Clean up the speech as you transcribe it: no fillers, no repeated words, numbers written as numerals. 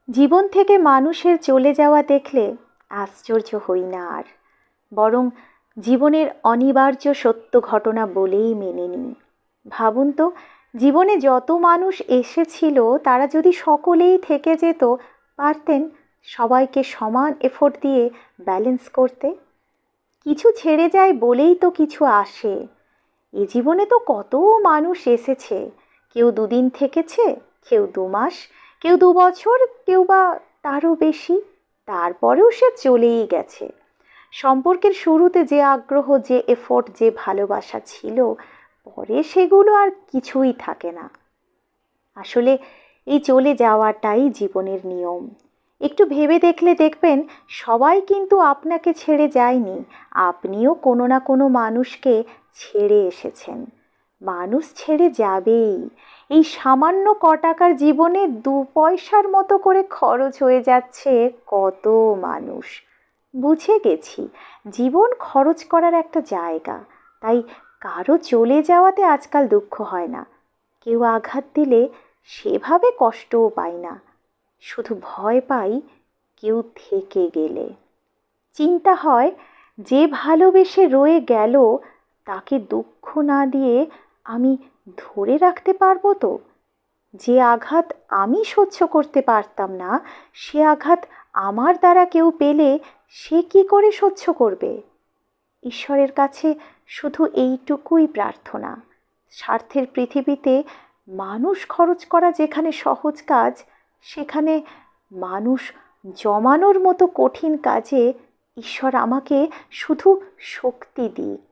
জীবন থেকে মানুষের চলে যাওয়া দেখলে আশ্চর্য হই না আর, বরং জীবনের অনিবার্য সত্য ঘটনা বলেই মেনে নিই। ভাবুন তো, জীবনে যত মানুষ এসেছিল তারা যদি সকলেই থেকে যেত, পারতেন সবাইকে সমান এফোর্ট দিয়ে ব্যালেন্স করতে? কিছু ছেড়ে যায় বলেই তো কিছু আসে। এ জীবনে তো কত মানুষ এসেছে, কেউ দুদিন থেকেছে, কেউ 2 মাস, কেউ 2 বছর, কেউ বা তারও বেশি। তারপরেও সে চলেই গেছে। সম্পর্কের শুরুতে যে আগ্রহ, যে এফোর্ট, যে ভালোবাসা ছিল, পরে সেগুলো আর কিছুই থাকে না। আসলে এই চলে যাওয়াটাই জীবনের নিয়ম। একটু ভেবে দেখলে দেখবেন, সবাই কিন্তু আপনাকে ছেড়ে যায়নি। আপনিও কোনো না কোনো মানুষকে ছেড়ে এসেছেন। মানুষ ছেড়ে যাবেই। এই সামান্য টাকার জীবনে 2 পয়সার মতো করে খরচ হয়ে যাচ্ছে কত মানুষ। বুঝে গেছি, জীবন খরচ করার একটা জায়গা। তাই কারো চলে যাওয়াতে আজকাল দুঃখ হয় না। কেউ আঘাত দিলে সেভাবে কষ্টও পাই না। শুধু ভয় পাই কেউ থেকে গেলে। চিন্তা হয়, যে ভালোবেসে রয়ে গেল তাকে দুঃখ না দিয়ে আমি ধরে রাখতে পারবো তো? যে আঘাত আমি সহ্য করতে পারতাম না, সে আঘাত আমার দ্বারা কেউ পেলে সে কি করে সহ্য করবে? ঈশ্বরের কাছে শুধু এইটুকুই প্রার্থনা, স্বার্থের পৃথিবীতে মানুষ খরচ করা যেখানে সহজ কাজ, সেখানে মানুষ জমানোর মতো কঠিন কাজে ঈশ্বর আমাকে শুধু শক্তি দিক।